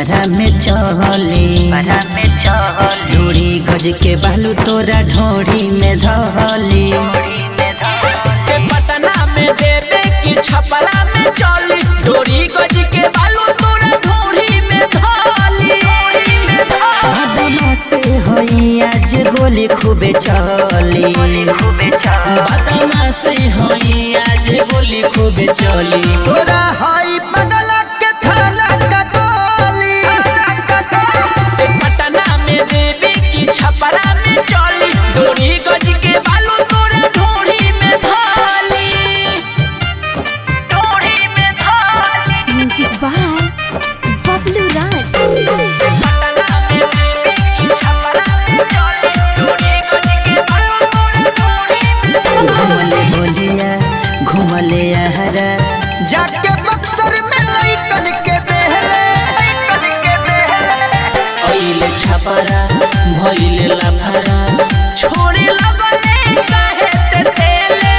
छपरा में चले ढोरी गज के बालू तोरा ढोरी में धली पटना में देवे की छपरा में चली ढोरी गज के बालू तोरा ढोरी में धली बदमा से होई आज गोली खूबे चली बदमा से होई आज गोली खूबे चली तोरा हई पगला के थाना का गोली पटना में देवे की छपरा में चली ढोरी गज के बालू तोरा ढोरी में धली Music by Bablu Raj. घुमले बोलिया घुमले हरा जाके बक्सर में लइकन के अइले छपरा भइले लफरा छोड़े लगले काहे ते तेले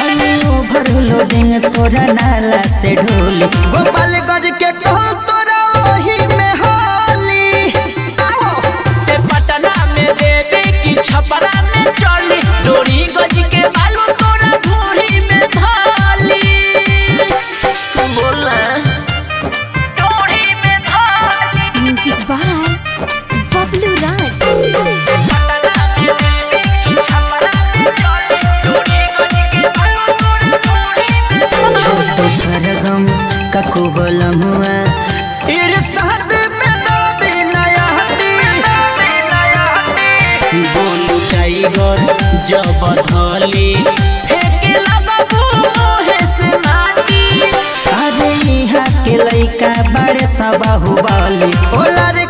हलो भरलो डिंग तोरा नाला से ढोली गोपालगंज के कहूँ तोरा वही में होली ते पटना में देवे की छपरा में चली डोरी गज के बालू तोरा ढोरी में धली बोला ढोरी में धली Music by Bablu Raj. Patna में देवे की छपरा में चली डोरी गज के बालू तोरा ढोरी में छोटो सरगम ककू बोलमुआ इरशाद में दर्द नया बोलू टाइगर जब धली फेंके लगबू मोहे से माटी अरे यहाँ के लइका बड़े सब बाहुबली ओला रे